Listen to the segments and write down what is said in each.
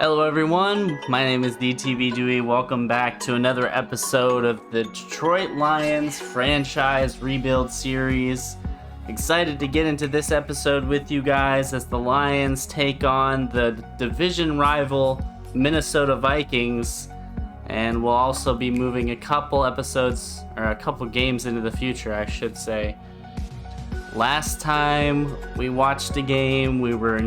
Hello everyone, my name is DTV Dewey. Welcome back to another episode of the Detroit Lions franchise rebuild series. Excited to get into this episode with you guys as the Lions take on the division rival Minnesota Vikings, and we'll also be moving a couple episodes, or a couple games into the future, I should say. Last time we watched a game, we were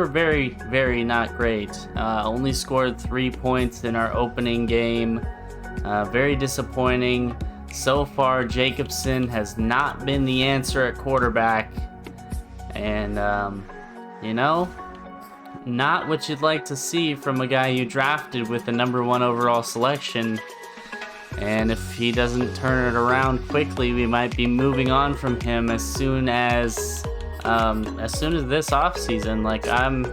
very, very not great. Only scored 3 points in our opening game. Very disappointing. So far, Jacobson has not been the answer at quarterback. And, not what you'd like to see from a guy you drafted with the #1 overall selection. And if he doesn't turn it around quickly, we might be moving on from him as soon as this offseason. Like, I'm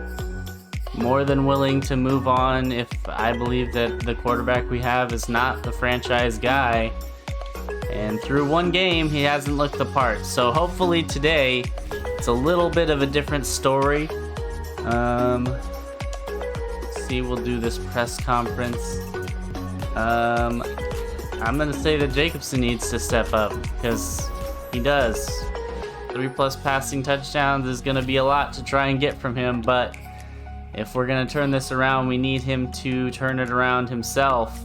more than willing to move on if I believe that the quarterback we have is not the franchise guy. And through one game, he hasn't looked the part. So hopefully today, it's a little bit of a different story. Let's see, we'll do this press conference. I'm going to say that Jacobson needs to step up, because he does. 3+ passing touchdowns is going to be a lot to try and get from him, but if we're going to turn this around, we need him to turn it around himself.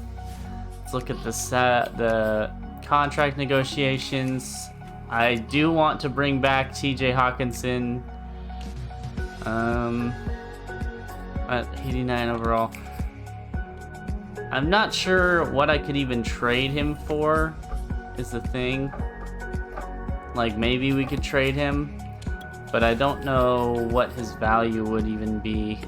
Let's look at the contract negotiations. I do want to bring back TJ Hawkinson at 89 overall. I'm not sure what I could even trade him for, is the thing. Like, maybe we could trade him, but I don't know what his value would even be.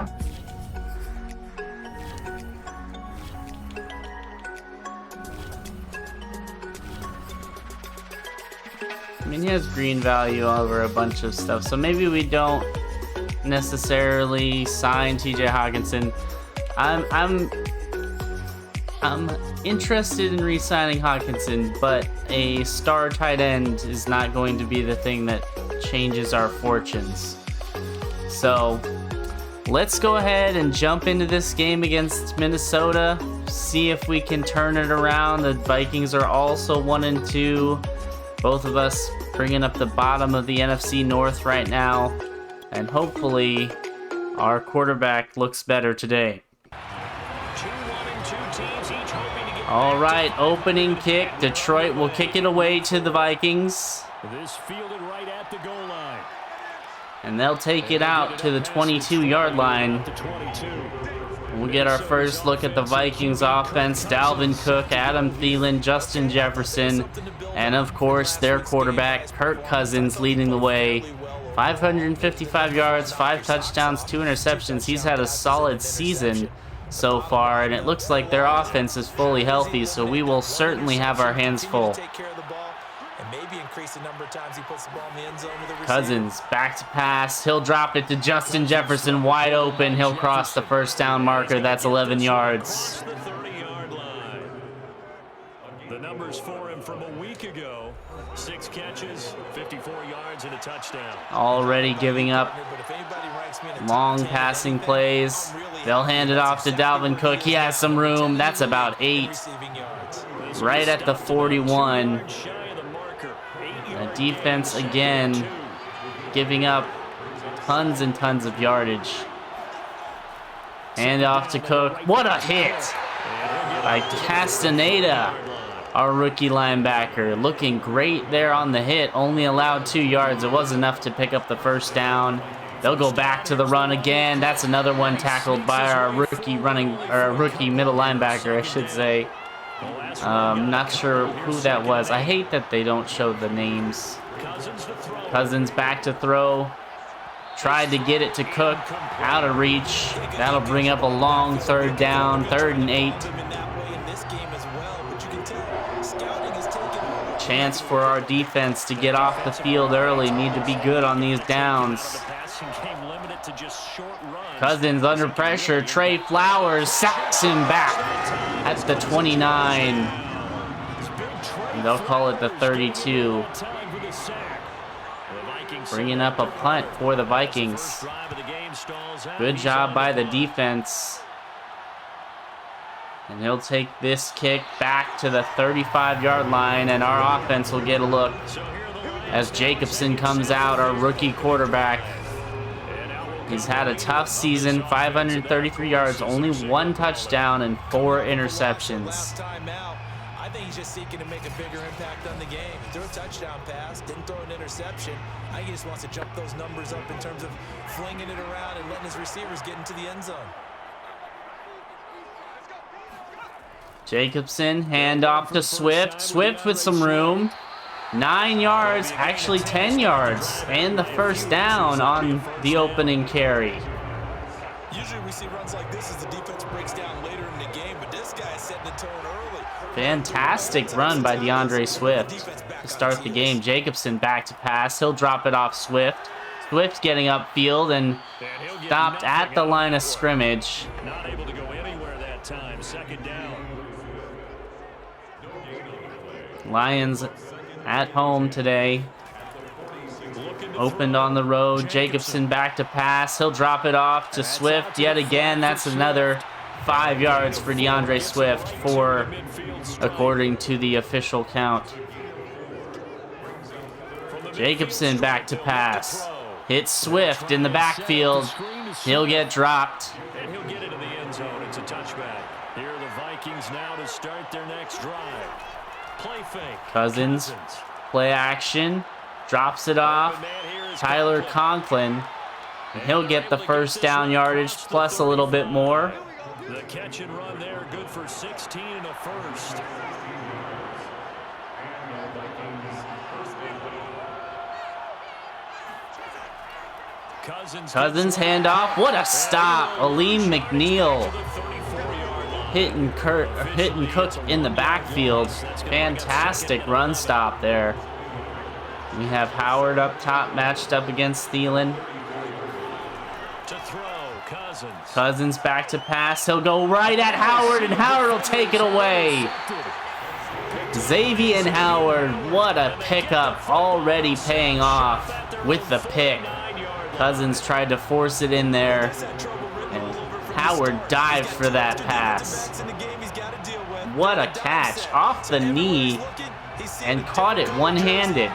I mean, he has green value over a bunch of stuff, so maybe we don't necessarily sign TJ Hawkinson. I'm interested in re-signing Hawkinson, but a star tight end is not going to be the thing that changes our fortunes. So let's go ahead and jump into this game against Minnesota, see if we can turn it around. The Vikings are also 1-2. Both of us bringing up the bottom of the NFC North right now, and hopefully our quarterback looks better today. All right, opening kick. Detroit will kick it away to the Vikings. This fielded right at the goal line. And they'll take it out to the 22-yard line. We'll get our first look at the Vikings offense. Dalvin Cook, Adam Thielen, Justin Jefferson, and of course their quarterback, Kirk Cousins, leading the way. 555 yards, 5 touchdowns, 2 interceptions. He's had a solid season so far, and it looks like their offense is fully healthy, so we will certainly have our hands full. Cousins back to pass. He'll drop it to Justin Jefferson, wide open. He'll cross the first down marker. That's 11 yards. The numbers for him from a week ago: 6 catches, 54 yards, and a touchdown. Already giving up long passing plays. They'll hand it off to Dalvin Cook. He has some room. That's about 8. Right at the 41. The defense again giving up tons and tons of yardage. Hand off to Cook. What a hit by Castaneda, our rookie linebacker. Looking great there on the hit. Only allowed 2 yards. It was enough to pick up the first down. They'll go back to the run again. That's another one tackled by our rookie middle linebacker, I should say. Not sure who that was. I hate that they don't show the names. Cousins back to throw. Tried to get it to Cook. Out of reach. That'll bring up a long 3rd down. 3rd and 8. Chance for our defense to get off the field early. Need to be good on these downs. Cousins under pressure. Trey Flowers sacks him back at the 29. And they'll call it the 32. Bringing up a punt for the Vikings. Good job by the defense. And he'll take this kick back to the 35-yard line, and our offense will get a look as Jacobson comes out, our rookie quarterback. He's had a tough season, 533 yards, only 1 touchdown and 4 interceptions. I think he's just seeking to make a bigger impact on the game. He threw a touchdown pass, didn't throw an interception. I think he just wants to jump those numbers up in terms of flinging it around and letting his receivers get into the end zone. Jacobson, handoff to Swift. Swift with some room. 9 yards, actually 10 yards, and the first down on the opening carry. Usually we see runs like this as the defense breaks down later in the game, but this guy is setting the tone early. Fantastic run by DeAndre Swift to start the game. Jacobson back to pass. He'll drop it off Swift. Swift getting upfield and stopped at the line of scrimmage. Not able to go anywhere that time. Second down. Lions at home today. Opened on the road. Jacobson back to pass. He'll drop it off to Swift yet again. That's another 5 yards for DeAndre Swift, 4 according to the official count. Jacobson back to pass. Hits Swift in the backfield. He'll get dropped. And he'll get into the end zone. It's a touchback. Here are the Vikings now to start their next drive. Play fake. Cousins, play action, drops it off. Tyler Conklin, and he'll get the first down yardage plus a little bit more. The catch and run there, good for 16 and a first. Cousins handoff. What a stop. Aleem McNeil hitting Cook in the backfield. Fantastic run stop there. We have Howard up top matched up against Thielen. To throw, Cousins back to pass. He'll go right at Howard, and Howard will take it away. Xavier Howard, what a pickup, already paying off with the pick. Cousins tried to force it in there, and Howard dived for that pass. What a catch, off the knee, and caught it one-handed.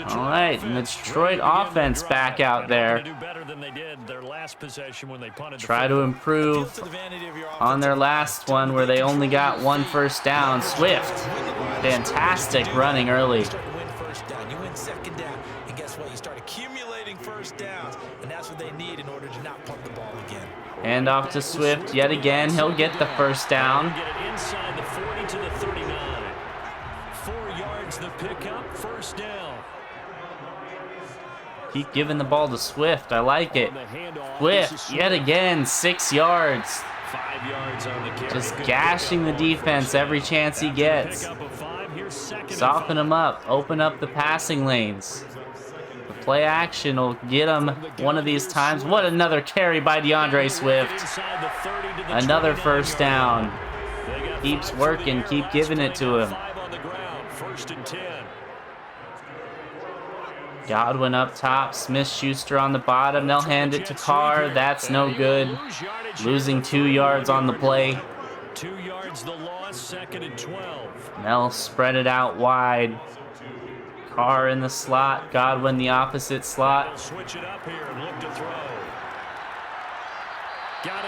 All right, and the Detroit offense back out there. Try to improve on their last one where they only got 1 first down. Swift, fantastic running early. You win second down, and guess what? You start accumulating first downs, and that's what they need in order to not punt the ball again. Hand off to Swift yet again. He'll get the first down. Get it inside the 40 to the 39. 4 yards the pickup, first down. Keep giving the ball to Swift. I like it. Swift, yet again, 6 yards. 5 yards on the carry. Just gashing the defense every chance he gets. Soften him up. Open up the passing lanes. The play action will get him one of these times. What another carry by DeAndre Swift. Another first down. Keeps working. Keep giving it to him. First and 10. Godwin up top, Smith-Schuster on the bottom. They'll hand it to Carr. That's no good. Losing 2 yards on the play. 2 yards the loss, second and 12. They'll spread it out wide. Carr in the slot, Godwin the opposite slot. Switch it up here and look to throw.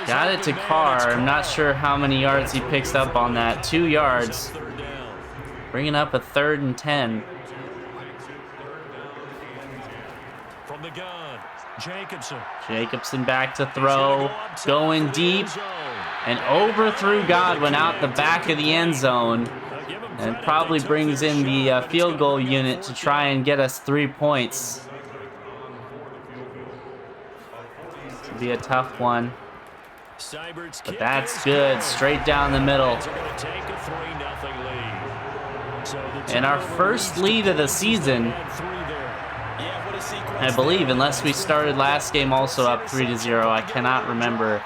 Got it to Carr. I'm not sure how many yards he picks up on that. 2 yards. Bringing up a 3rd and 10. From the gun, Jacobson back to throw, going deep, and overthrew Godwin out the back of the end zone, and probably brings in the field goal unit to try and get us 3 points. This will be a tough one, but that's good, straight down the middle. And our first lead of the season, I believe, unless we started last game also up 3-0. I cannot remember.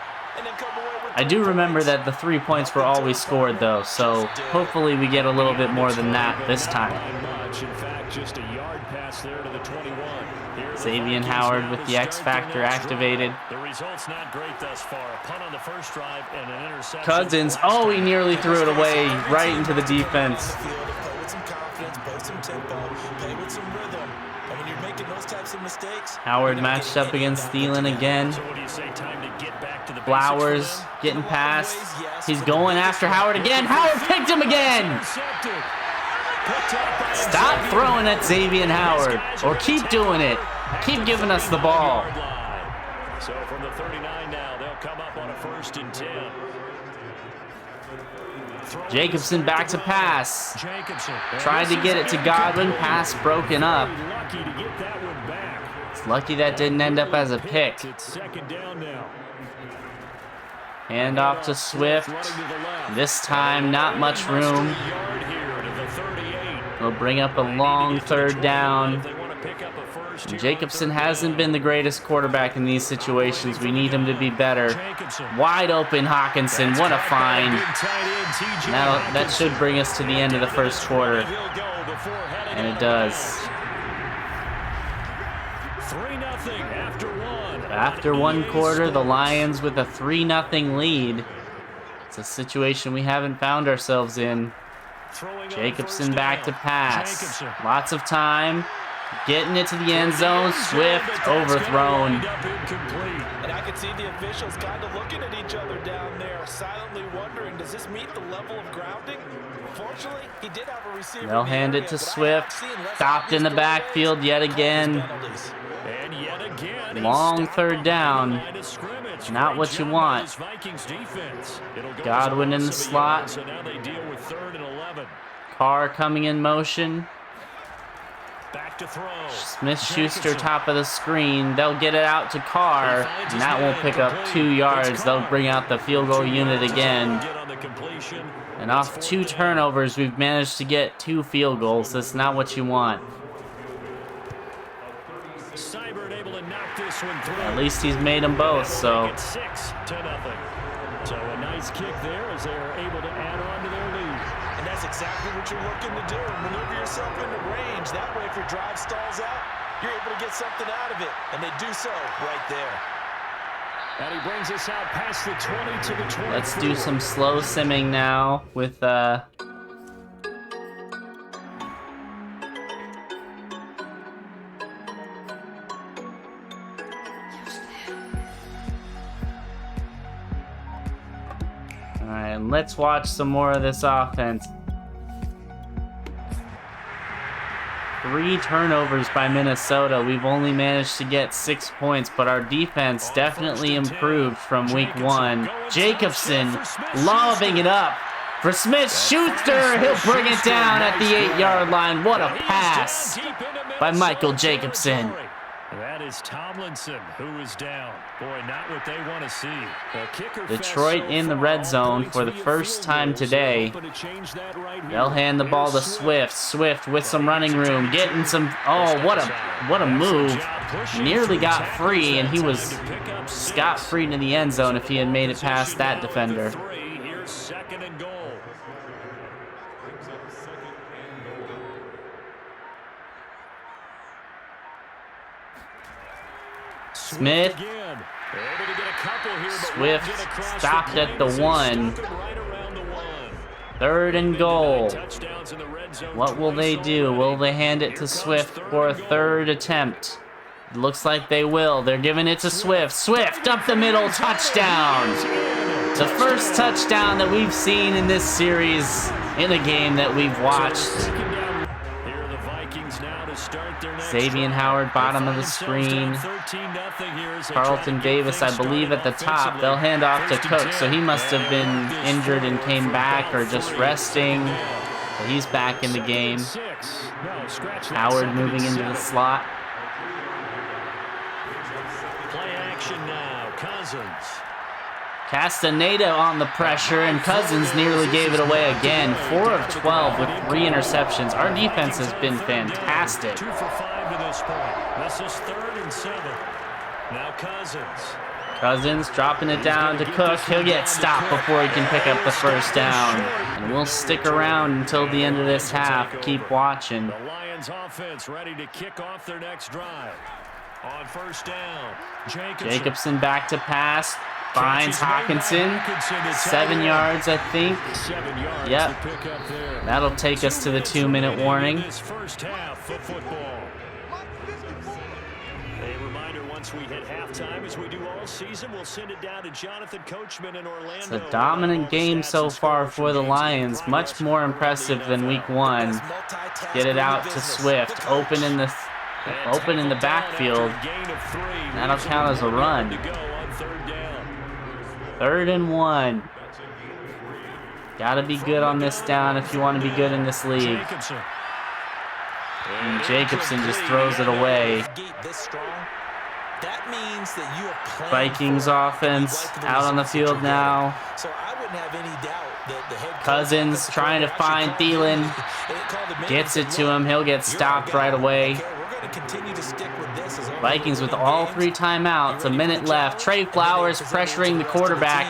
I do remember that the 3 points were always scored, though, so hopefully we get a little bit more than that this time. In fact, just a yard pass there to the 21. Xavier Howard with the X Factor activated. The result's not great thus far. A punt on the first drive and an interception. Cousins, oh, he nearly threw it away right into the defense. Play with some confidence, play with some tempo, play with some rhythm. And when you're making those types of mistakes, Howard matched up against Thielen again. So what do you say, time to get back to the Flowers basics for them? getting past. He's going after Howard again. Howard picked him again. Intercepted. Picked up by Stop throwing at Xavier Howard, or keep doing it. Keep giving us the ball. So from the 39 now, they'll come up on a 1st and 10. Jacobson back to pass. Jacobson Tried to get it to Godwin. Pass broken up. Lucky to get that one back. It's lucky that didn't end up as a pick. It's 2nd down now. Hand off to Swift. This time, not much room. Yard here to the 38. We'll bring up a long 3rd down. They want to pick up a first here Jacobson on 3rd hasn't been the greatest quarterback in these situations. We need him to be better. Jacobson. Wide open Hawkinson. What a find. Now that should bring us to the end of the 1st quarter. And it does. 3-0 after one. After 1 quarter, the Lions with a 3-0 lead. It's a situation we haven't found ourselves in. Jacobson back to pass. Lots of time. Getting it to the end zone. Swift overthrown. and I could see the officials kind of looking at each other down there, silently wondering, does this meet the level of grounding? Fortunately, he did have a receiver. They'll hand it to Swift. Stopped in the backfield yet again. And yet again, Long 3rd down. Not what you want. Godwin in the slot. So now they deal with 3rd and 11. Carr coming in motion. Back to throw. Smith-Schuster top of the screen. They'll get it out to Carr, and that won't pick up 2 yards. They'll bring out the field goal unit again. And off 2 turnovers, we've managed to get 2 field goals. That's not what you want. At least he's made them both, so. 6-0. So a nice kick there as they're able to add on to their lead. And that's exactly what you're looking to do. Maneuver yourself into range. That way, if your drive stalls out, you're able to get something out of it. And they do so right there. And he brings us out past the 20 to the 24. Let's do some slow simming now with Alright, let's watch some more of this offense. 3 turnovers by Minnesota. We've only managed to get 6 points, but our defense definitely improved from week 1. Jacobson lobbing it up for Smith-Schuster. He'll bring it down at the 8-yard line. What a pass by Michael Jacobson. That is Tomlinson who is down. Boy, not what they want to see. Detroit in the red zone for the first time today. They'll hand the ball to Swift. Swift with some running room, getting some. Oh, what a move! Nearly got free, and he was scot-free to the end zone if he had made it past that defender. Here's 2nd and goal. Smith. Swift stopped at the 1. 3rd and goal. What will they do? Will they hand it to Swift for a 3rd attempt? It looks like they will. They're giving it to Swift. Swift up the middle, touchdown. The first touchdown that we've seen in this series in a game that we've watched. Xavier Howard, bottom of the screen. Carlton Davis, I believe, at the top. They'll hand off to Cook, so he must have been injured and came back or just resting. But he's back in the game. Howard moving into the slot. Play action now. Cousins. Castaneda on the pressure, and Cousins nearly gave it away again. 4 of 12 with 3 interceptions. Our defense has been fantastic. 2 for 5 to this point. This is 3rd and 7. Now Cousins. Cousins dropping it down to Cook. He'll get stopped before he can pick up the first down. And we'll stick around until the end of this half. Keep watching. The Lions offense ready to kick off their next drive. On first down, Jacobson back to pass. Finds Hawkinson. 7 yards, I think. 7 yards. Yep. That'll take us to the 2-minute warning. This first half of football. A reminder, once we hit halftime, as we do all season, we'll send it down to Jonathan Coachman in Orlando. It's a dominant game so far for the Lions. Much more impressive than week 1. Get it out to Swift. Open in the backfield. That'll count as a run. 3rd and 1. Gotta be good on this down if you want to be good in this league. And Jacobson just throws it away. Vikings offense out on the field now. Cousins trying to find Thielen. Gets it to him. He'll get stopped right away. Vikings with all 3 timeouts. A minute left. Trey Flowers pressuring the quarterback.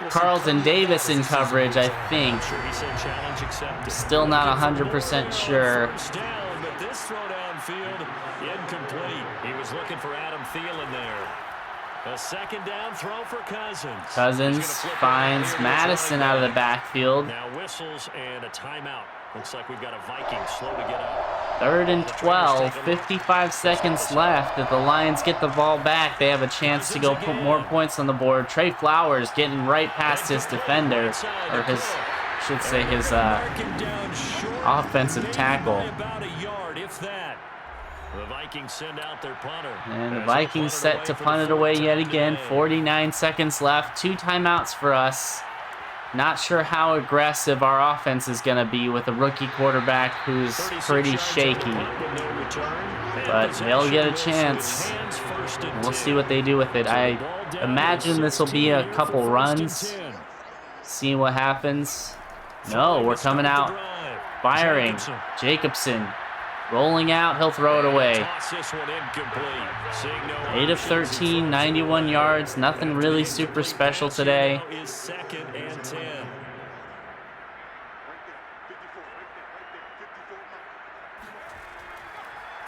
Carlton Davis in coverage, I think. Still not 100% sure. But this throw downfield, incomplete. He was looking for Adam Thielen there. A 2nd down throw for Cousins. Cousins finds Madison out of the backfield. Now whistles and a timeout. Looks like we've got a Viking slow to get up. 3rd and 12, 55 seconds left. If the Lions get the ball back, they have a chance to go put more points on the board. Trey Flowers getting right past his defender, or his offensive tackle. The Vikings send out their punter. And the Vikings set to punt it away yet again. 49 seconds left. 2 timeouts for us. Not sure how aggressive our offense is going to be with a rookie quarterback who's pretty shaky. But they'll get a chance. We'll see what they do with it. I imagine this will be a couple runs. See what happens. No, we're coming out firing. Jacobson rolling out. He'll throw it away. 8 of 13, 91 yards. Nothing really super special today.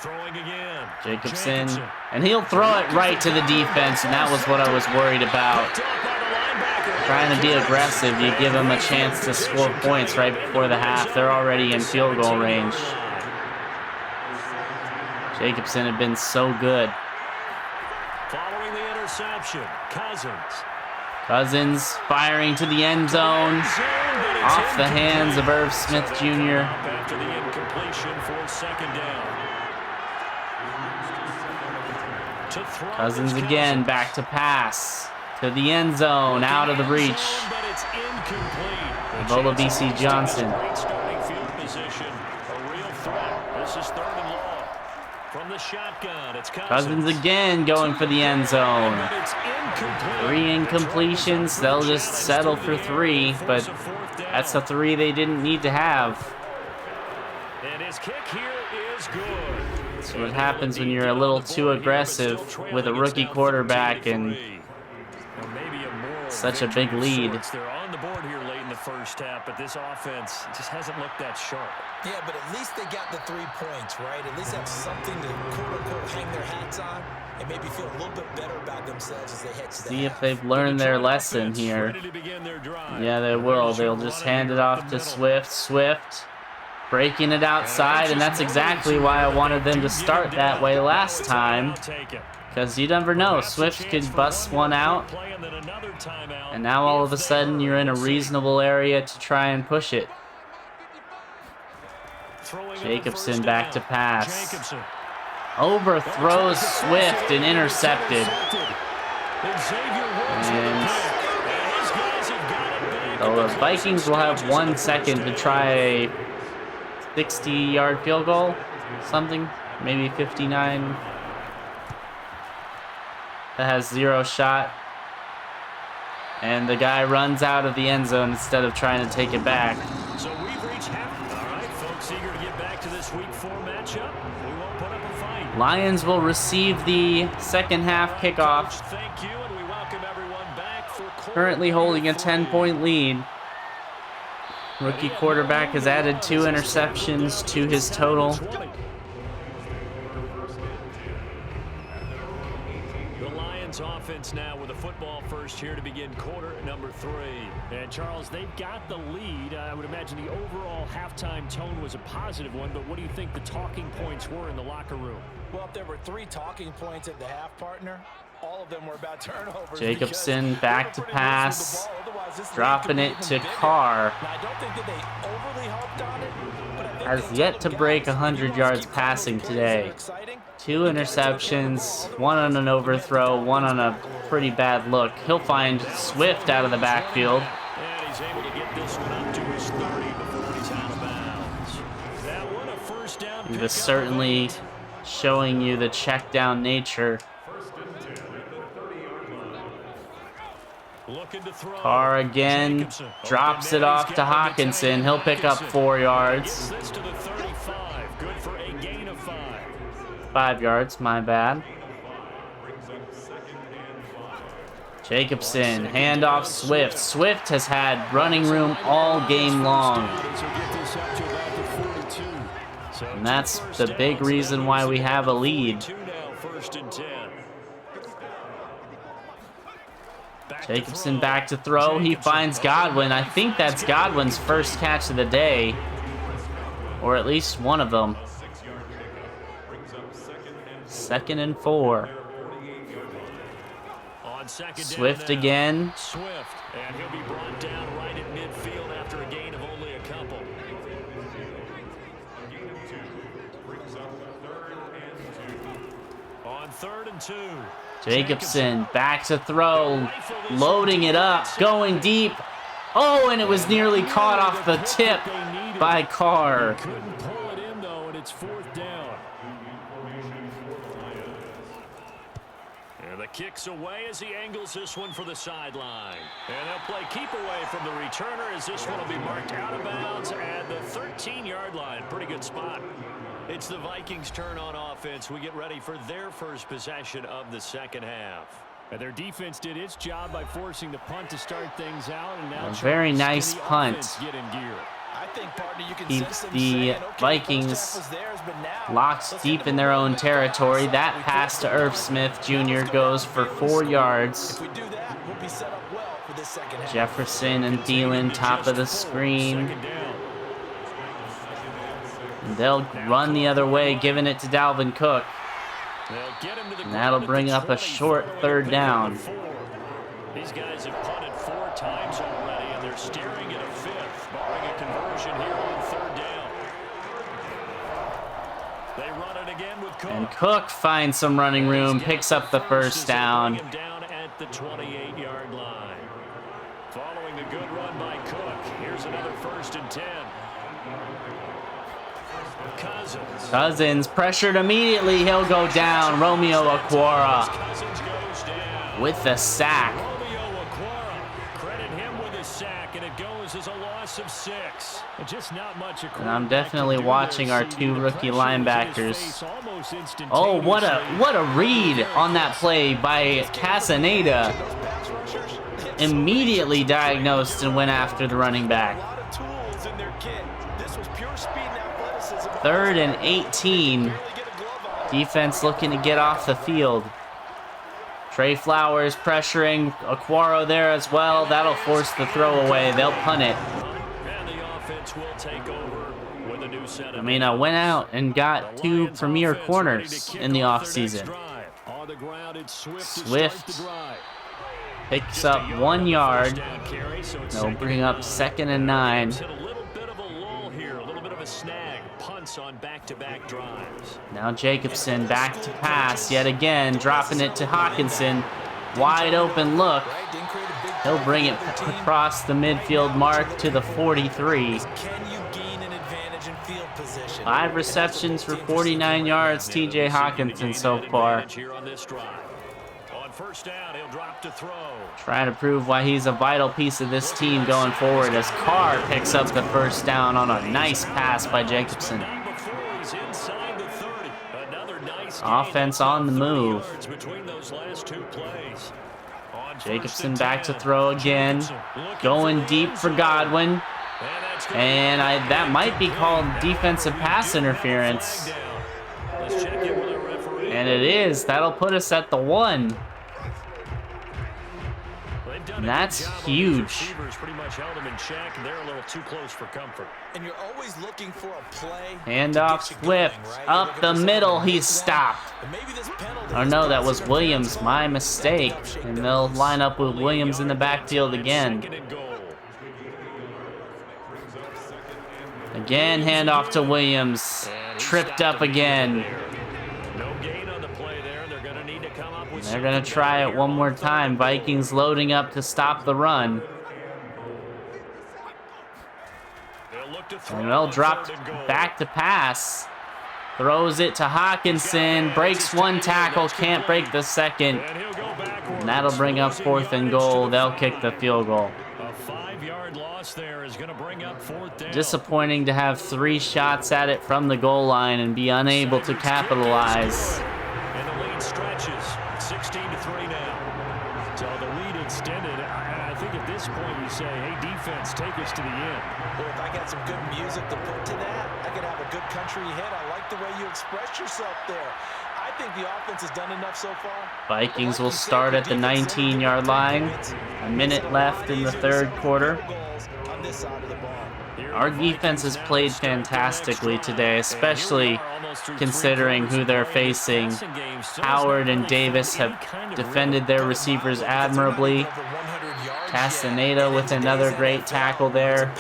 Throwing again. Jacobson. And he'll throw it right to the defense, and that was what I was worried about. Trying to be aggressive, you give them a chance to score points right before the half. They're already in field goal range. Jacobson had been so good. Following the interception, Cousins firing to the end zone. Off the hands of Irv Smith Jr. After the incompletion for 2nd down. Cousins again, back to pass. To the end zone, out of the reach. Bola BC Johnson. Great starting field position. A real threat. This is 3rd and long. From the shotgun, it's Cousins again going for the end zone. 3 incompletions. They'll just settle for 3, but that's a 3 they didn't need to have. And his kick here is good. That's what happens when you're a little too aggressive with a rookie quarterback and such a big lead. They're on the board here late in the first half, but this offense just hasn't looked that sharp. Yeah, but at least they got the 3 points, right? At least have something to quote-unquote hang their hats on and maybe feel a little bit better about themselves as they head to the See if they've learned their lesson here. Yeah, they will. They'll just hand it off to Swift. Swift breaking it outside, and that's exactly why I wanted them to start that way last time. Because you never know, Swift could bust one out, and now all of a sudden you're in a reasonable area to try and push it. Jacobson back to pass. Overthrows Swift and intercepted. And so the Vikings will have 1 second to try a 60-yard field goal, something, maybe 59. That has 0 shot. And the guy runs out of the end zone instead of trying to take it back. So we've reached half. All right, folks, eager to get back to this week 4 matchup. We won't put up a fight. Lions will receive the second half kickoff. Thank you, and we welcome everyone back for Currently holding a 10-point lead. Rookie quarterback has added 2 interceptions to his total. The Lions offense now with a football first here to begin quarter number 3. And Charles, they've got the lead. I would imagine the overall halftime tone was a positive one, but what do you think the talking points were in the locker room? Well, if there were 3 talking points at the half, partner, all of them were about turnovers. Jacobson back to pass, dropping it to Carr. Now, I don't think that they overly hoped on it, but I think Has yet to break 100 yards passing today. 2 interceptions, 1 on an overthrow, 1 on a pretty bad look. He'll find Swift out of the backfield. And he's able to get this one up to his 30 before he's out of bounds. That one a first down He pick was up. certainly showing you the check down nature. Looking to throw. Carr again Jacobson. drops Open it man, off he's to got him at 10. Hawkinson. He'll pick up 4 Gets yards. this to the 35. Good for a gain of 5. 5 yards, my bad. Jacobson, handoff Swift. Swift has had running room all game long. And that's the big reason why we have a lead. First and 10. Jacobson back to throw. He finds Godwin. I think that's Godwin's first catch of the day. Or at least one of them. 2nd and 4. On second Swift down now. again. Swift, and he'll be brought down right at midfield after a gain of only a couple. On 3rd and 2. Jacobson back to throw. Loading it up. Going deep. Oh, and it was nearly caught off the tip by Carr. Couldn't pull it in, though, and it's 4th down. And the kick's away as he angles this one for the sideline. And they'll play keep away from the returner as this one will be marked out of bounds at the 13-yard line. Pretty good spot. It's the Vikings' turn on offense. We get ready for their first possession of the second half. And their defense did its job by forcing the punt to start things out. And now A very Charles, nice can the punt. offense get in gear? I think, partner, you can Keep sense them the saying, okay, Vikings first half was theirs, but now locked let's deep get in the their ball own back. territory. That pass to Irv Smith Jr. goes for 4 yards. If we do that, we'll be set up well for this second half. Jefferson and Thielen top of the screen. Second down. They'll run the other way, giving it to Dalvin Cook. They'll get him to the And that'll ground at bring the up a 20 short for 3rd pick down. number 4. These guys have punted 4 times already, and they're staring at a 5th, barring a conversion here on 3rd down. They run it again with Cook. And Cook finds some running room, picks up the first down. Bring him down at the 28-yard line. Following the good run by Cook, here's another 1st and 10. Cousins pressured immediately. He'll go down. Romeo Okwara Cousins goes down. with the sack. Romeo Okwara, credit him with his sack, and it goes as a loss of 6. And just not much. And I'm definitely watching our 2 rookie linebackers. Oh, what a read on that play by Casaneda. Immediately diagnosed and went after the running back. 3rd and 18. Defense looking to get off the field. Trey Flowers pressuring Okwara there as well. That'll force the throwaway. They'll punt it. And the offense will take over with a new set. I mean, I went out and got 2 premier corners in the offseason. On the ground, it's Swift picks up 1 yard. They'll bring up 2nd and 9. Hit a little bit of a lull here, a little bit of a snag. Punts on back-to-back drives. Now Jacobson back to pass yet again, dropping it to Hawkinson. Wide open look. He'll bring it across the midfield mark to the 43. 5 receptions for 49 yards, TJ Hawkinson so far. First down, he'll drop to throw. Trying to prove why he's a vital piece of this team going forward as Carr picks up the first down on a nice pass by Jacobson. Before he's inside the 30. Another nice Offense on the move. Jacobson back to throw again. Going deep for Godwin. And that might be called defensive pass interference. And it is. That'll put us at the 1. And that's huge. And you're always looking for a play. Handoff Swift. Up the middle. He's stopped. Oh no, that was Williams. My mistake. And they'll line up with Williams in the backfield again. Again, handoff to Williams. Tripped up again. They're going to try it one more time. Vikings loading up to stop the run. And they'll drop back to pass. Throws it to Hawkinson. Breaks one tackle. Can't break the second. And that'll bring up 4th and goal. They'll kick the field goal. A 5-yard loss there is going to bring up 4th down. Disappointing to have 3 shots at it from the goal line and be unable to capitalize. And the lead stretches. 16-3 now. So the lead extended. I think at this point you say, hey, defense, take us to the end. Well, if I got some good music to put to that, I could have a good country hit. I like the way you express yourself there. I think the offense has done enough so far. Vikings will start at the 19-yard line. A minute left in the third quarter. Our defense has played fantastically today, especially considering who they're facing. Howard and Davis have defended their receivers admirably. Castaneda with another great tackle there.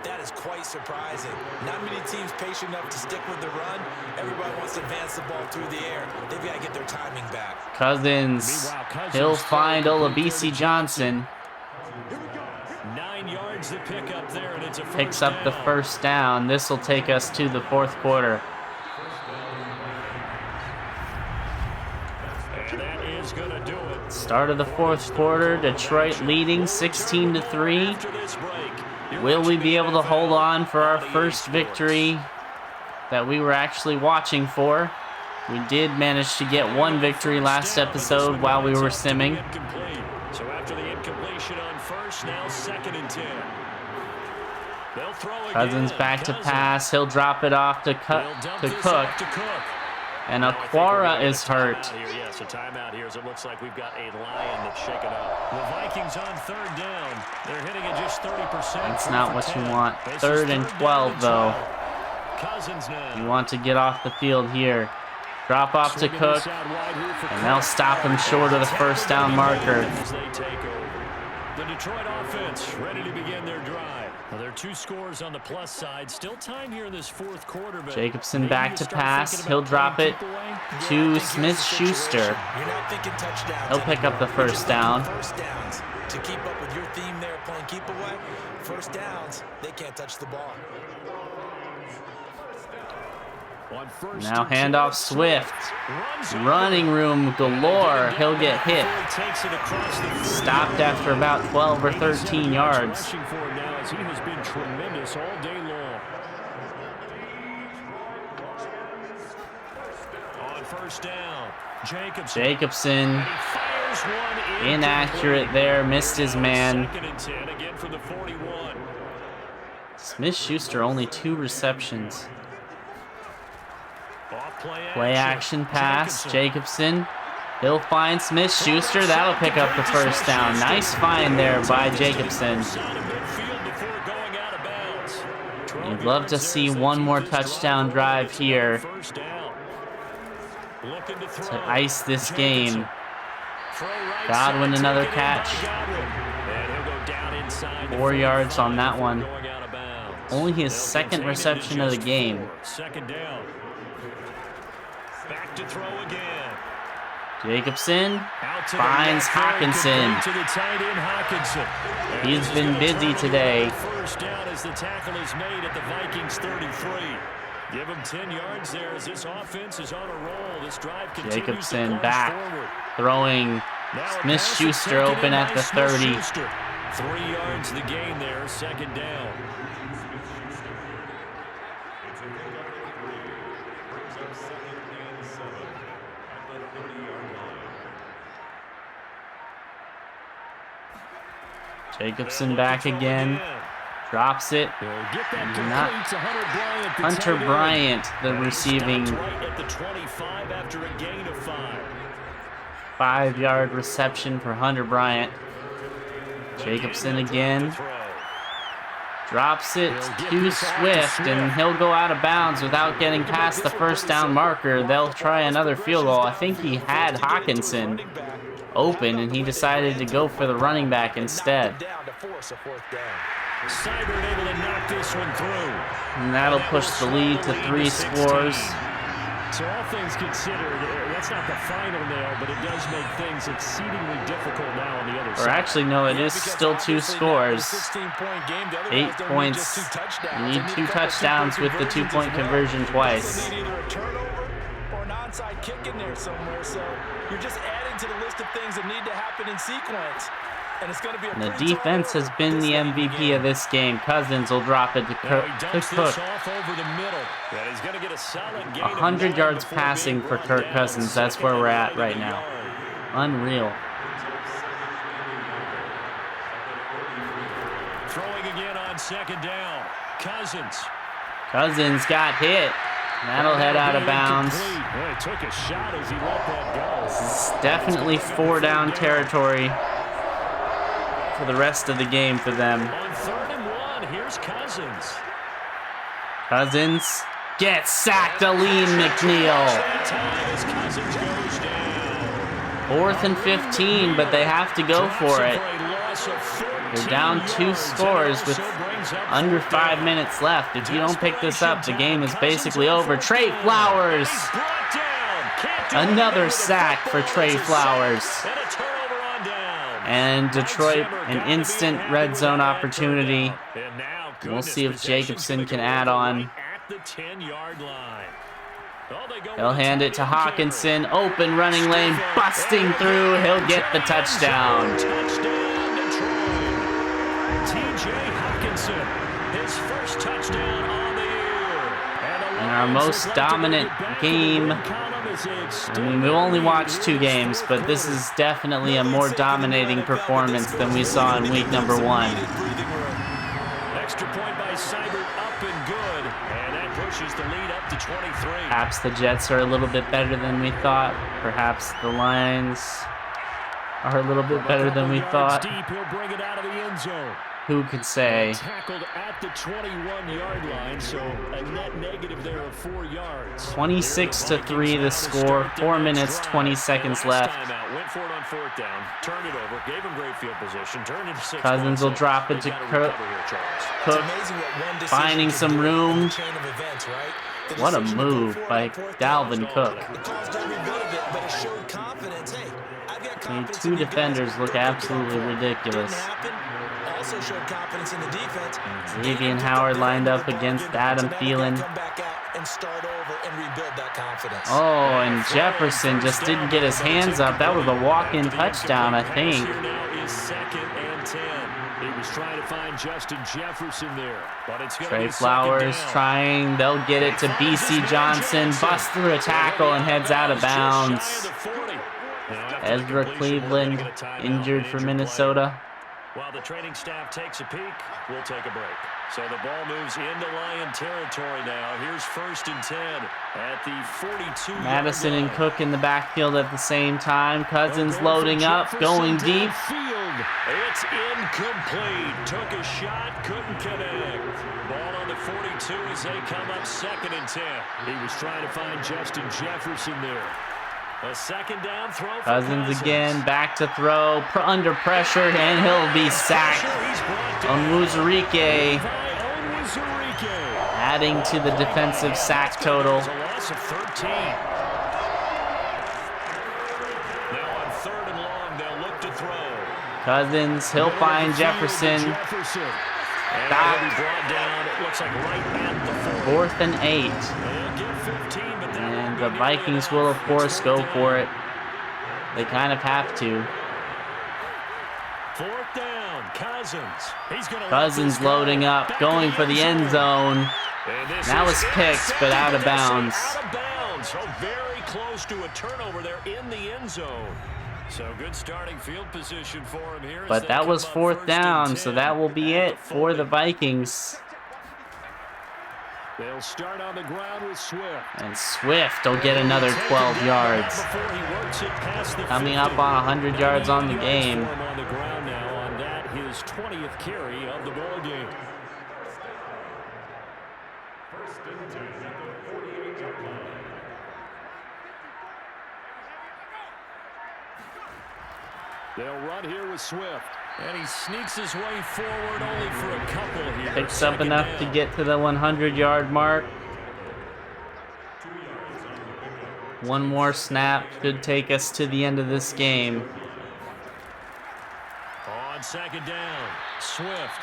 That is quite surprising. Not many teams patient enough to stick with the run. Everybody wants to advance the ball through the air. They've got to get their timing back. Cousins, he'll find Olabisi Johnson. 9 yards to pick up there, and it's a Picks up the first down. This will take us to the 4th quarter. And that is going to do it. Start of the 4th quarter. Detroit leading 16-3. Will we be able to hold on for our first victory that we were actually watching for? We did manage to get 1 victory last episode while we were simming. So after the incompletion on first, now 2nd and 10. They'll throw again. Cousins back to pass. He'll drop it off to Cook. And Aquara is hurt. Yes, a timeout here, so it looks like we've got a lion that's shaken up. The Vikings on 3rd down. They're hitting at just 30%. That's not what you want. 3rd and 12, though. You want to get off the field here. Drop off to Cook, and they'll stop him short of the first down marker. The Detroit offense ready to begin their drive. Well, there are 2 scores on the plus side. Still time here in this 4th quarter. But Jacobson back to pass. He'll drop it to Smith-Schuster. He'll pick up the first down. To keep up with your theme there, playing keep away, first downs, they can't touch the ball. Now handoff Swift. Running room galore. He'll get hit. Stopped after about 12 or 13 yards. He has been tremendous all day long. On first down, Jacobson. Inaccurate there. Missed his man. Smith-Schuster only 2 receptions. Play action pass. Jacobson. He'll find Smith-Schuster. That'll pick up the first down. Nice find there by Jacobson. You'd love to see one more touchdown drive here to ice this game. Godwin another catch. 4 yards on that one. Only his 2nd reception of the game. Second down. Back to throw again. Jacobson finds Hawkinson. He's been busy today. First down as the tackle is made at the Vikings 33. Give him 10 yards there as this offense is on a roll. This drive continues. Jacobson back, throwing Smith-Schuster open at the 30. 3 yards the gain there, second down. Jacobson back again. Drops it. Not Hunter Bryant, the receiving 5-yard reception for Hunter Bryant. Jacobson again. Drops it too swift, and he'll go out of bounds without getting past the first down marker. They'll try another field goal. I think he had Hawkinson open, and he decided to go for the running back instead. Seibert able to knock this one through. And that'll push the lead to 3 scores. So all things considered, that's not the final nail, but it does make things exceedingly difficult now on the other side. Or actually, no, it is still 2 scores. 8 points. You need 2 touchdowns with the 2-point conversion twice. Either a turnover or an onside kick in there somewhere. So you're just adding to the list of things that need to happen in sequence. And it's going to be a The defense has been the MVP of this game. Cousins will drop it to Cook. 100 yards passing for Kirk Cousins. That's where we're at right now. Unreal. Throwing again on second down. Cousins got hit. That'll head out of bounds. Boy, took a shot as he let that go. This is definitely 4-down territory for the rest of the game for them. On 3rd and 1, here's Cousins. Cousins gets sacked. Alim McNeil. 4th and 15, but they have to go for it. They're down 2 scores with under 5 minutes left. If you don't pick this up, the game is basically over. Trey Flowers. Another sack for Trey Flowers. And Detroit, an instant red zone opportunity. We'll see if Jacobson can add on. He'll hand it to Hawkinson. Open running lane, busting through. He'll get the touchdown. In our most dominant game. I mean, we've only watched 2 games, but this is definitely a more dominating performance than we saw in week number 1. Extra point by Seibert, up and good, and that pushes the lead up to 23. Perhaps the Jets are a little bit better than we thought. Perhaps the Lions are a little bit better than we thought. Deep, he'll bring it out of the end zone. Who could say? Tackled at the 21-yard line, so a net negative there of 4 yards. 26-3 the score. 4 minutes, 20 seconds left. Went for it on 4th down, turned it over, gave him great field position, turned it to 6 Cousins will drop it to Cook. Cook finding some room. What a move by Dalvin Cook. I mean, 2 defenders look absolutely ridiculous. Xavier Howard lined up against Adam Thielen. Oh, and Jefferson just didn't get his hands up. That was a walk-in touchdown, I think. Trey Flowers trying. They'll get it to BC Johnson. Busts through a tackle and heads out of bounds. Ezra Cleveland injured for Minnesota. While the training staff takes a peek, we'll take a break. So the ball moves into Lion territory now. Here's 1st and 10 at the 42. Madison and Cook in the backfield at the same time. Cousins loading up, going deep. It's incomplete. Took a shot, couldn't connect. Ball on the 42 as they come up 2nd and 10. He was trying to find Justin Jefferson there. A 2nd down throw for Cousins again, back to throw, under pressure, and he'll be sacked. Onwuzurike adding to the defensive sack total. A loss of 13. Now on 3rd and long, they'll look to throw. Cousins, he'll find Jefferson. Stopped. 4th and 8. And the Vikings will, of course, go for it. They kind of have to. 4th down, Cousins loading up, going for the end zone. That was picked, but out of bounds. close to a turnover there in the end zone. So good starting field position for him here. But that was 4th down, so that will be it for the Vikings. They'll start on the ground with Swift. And Swift will get another 12 yards. Coming up on 100 yards on the game. On the ground now on that, his 20th carry of the ball game. They'll run here with Swift. And he sneaks his way forward only for a couple here. Picks up enough to get to the 100-yard mark. One more snap could take us to the end of this game. On 2nd down, Swift.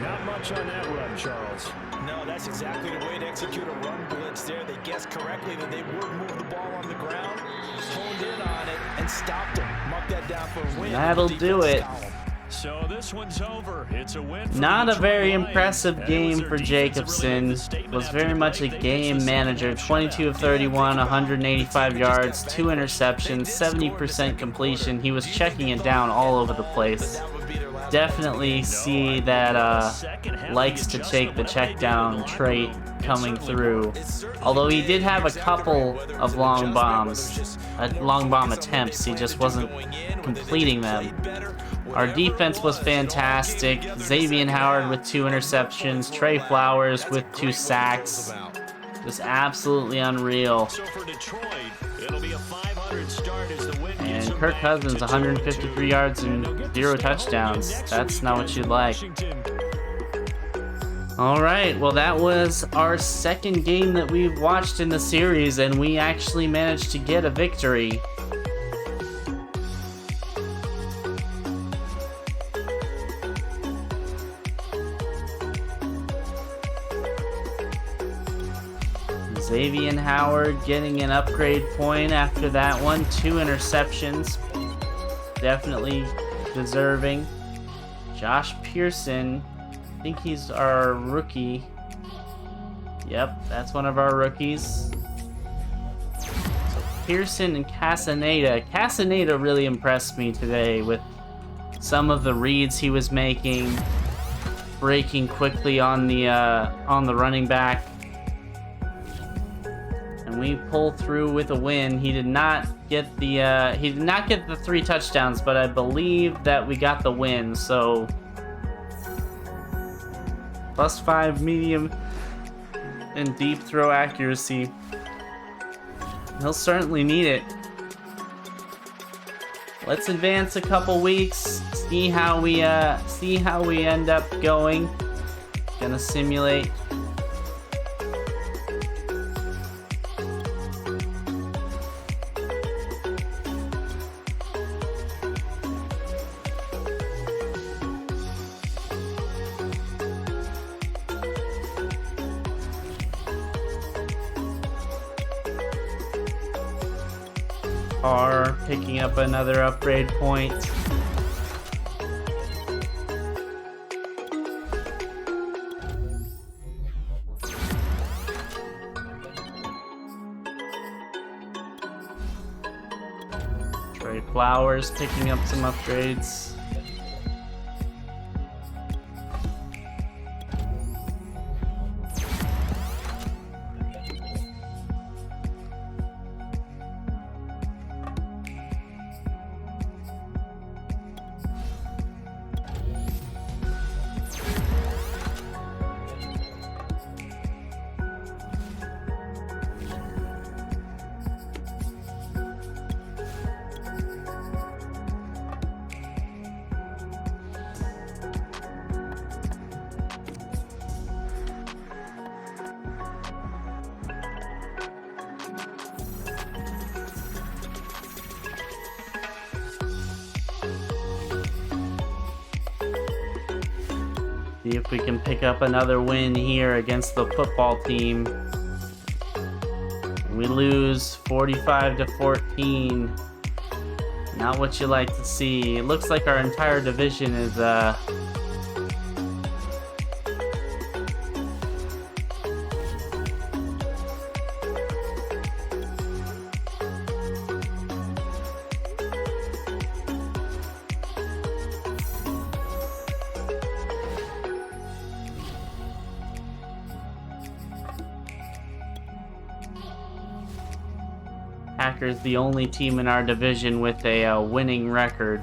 Not much on that run, Charles. No, that's exactly the way to execute a run blitz there. They guessed correctly that they would move the ball on the ground, honed in on it, and stopped him. Mark that down for a win. That'll do it. So this one's over. It's a win. Not a very impressive game for Jacobson. Was very much a game manager. 22 of 31, 185 yards, 2 interceptions, 70% completion. He was checking it down all over the place. Definitely see that likes to take the check down trait coming through. Although he did have a couple of long bomb attempts, he just wasn't completing them. Our defense was fantastic. Xavier Howard with 2 interceptions, Trey Flowers with 2 sacks. Just absolutely unreal. And Kirk Cousins, 153 yards and 0 touchdowns. That's not what you'd like. Alright, well that was our 2nd game that we've watched in the series, and we actually managed to get a victory. Xavier Howard getting an upgrade point after that one. 2 interceptions. Definitely deserving. Josh Pearson, I think he's our rookie. Yep, that's one of our rookies. So Pearson and Castaneda. Castaneda really impressed me today with some of the reads he was making, breaking quickly on the running back. And we pull through with a win. He did not get the 3 touchdowns, but I believe that we got the win. So +5 medium and deep throw accuracy. He'll certainly need it. Let's advance a couple weeks, see how we end up going. Gonna simulate. Are picking up another upgrade point. Trey Flowers picking up some upgrades. See if we can pick up another win here against the football team. We lose 45-14. Not what you like to see. It looks like our entire division is Packers the only team in our division with a winning record.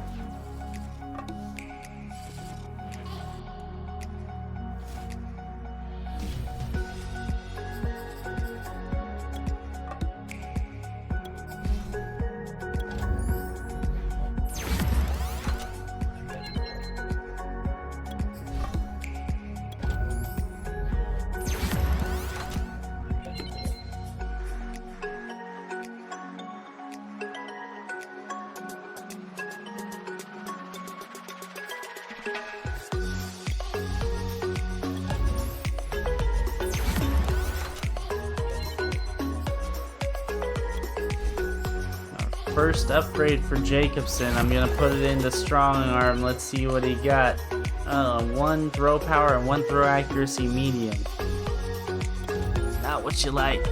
First upgrade for Jacobson. I'm gonna put it into strong arm. Let's see what he got. 1 throw power and 1 throw accuracy medium. Not what you like.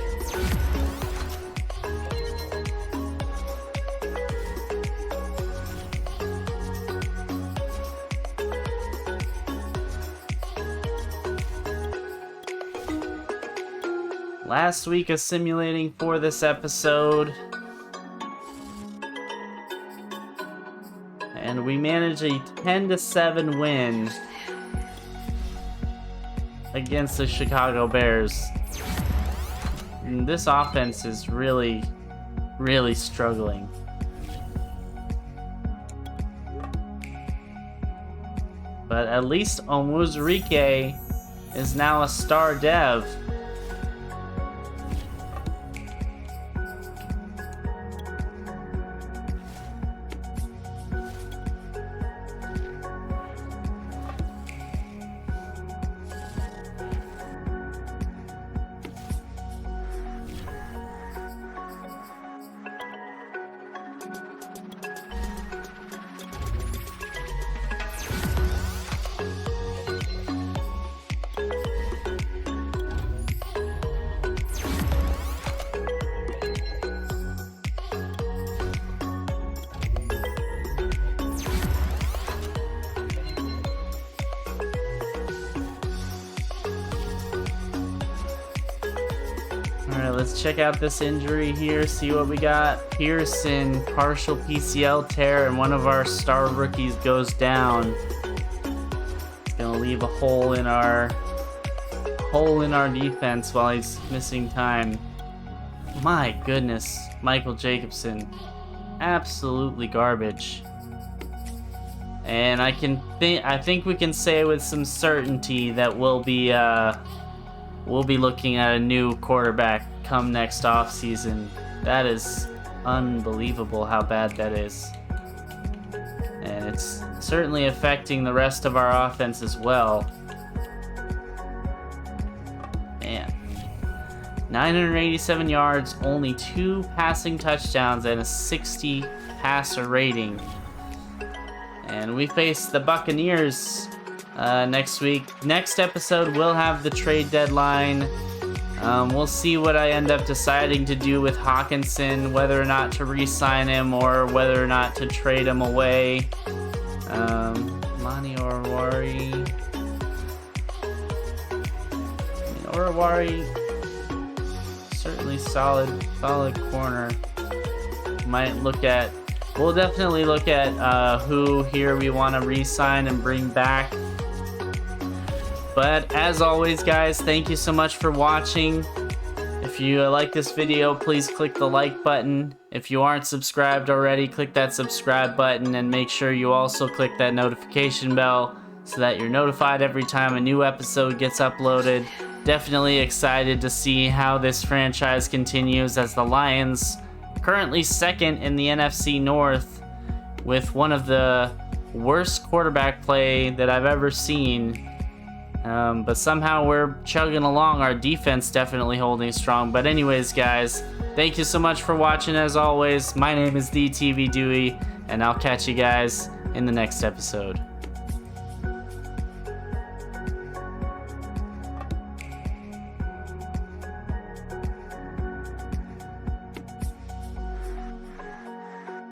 Last week of simulating for this episode. And we managed a 10-7 win against the Chicago Bears. And this offense is really, really struggling. But at least Onwuzurike is now a star dev. Alright, let's check out this injury here, see what we got. Pearson, partial PCL tear, and one of our star rookies goes down. It's gonna leave a hole in our defense while he's missing time. My goodness, Michael Jacobson. Absolutely garbage. And I think we can say with some certainty that we'll be looking at a new quarterback come next offseason. That is unbelievable how bad that is. And it's certainly affecting the rest of our offense as well. Man. 987 yards, only 2 passing touchdowns, and a 60 passer rating. And we face the Buccaneers next week. Next episode, we'll have the trade deadline. We'll see what I end up deciding to do with Hawkinson, whether or not to re-sign him or whether or not to trade him away. Mani Oruwari. Oruwari, certainly solid corner. We'll definitely look at who here we want to re-sign and bring back. But as always, guys, thank you so much for watching. If you like this video, please click the like button. If you aren't subscribed already, click that subscribe button and make sure you also click that notification bell so that you're notified every time a new episode gets uploaded. Definitely excited to see how this franchise continues as the Lions currently second in the NFC North with one of the worst quarterback play that I've ever seen. But somehow we're chugging along. Our defense definitely holding strong. But anyways, guys, thank you so much for watching as always. My name is DTV Dewey, and I'll catch you guys in the next episode.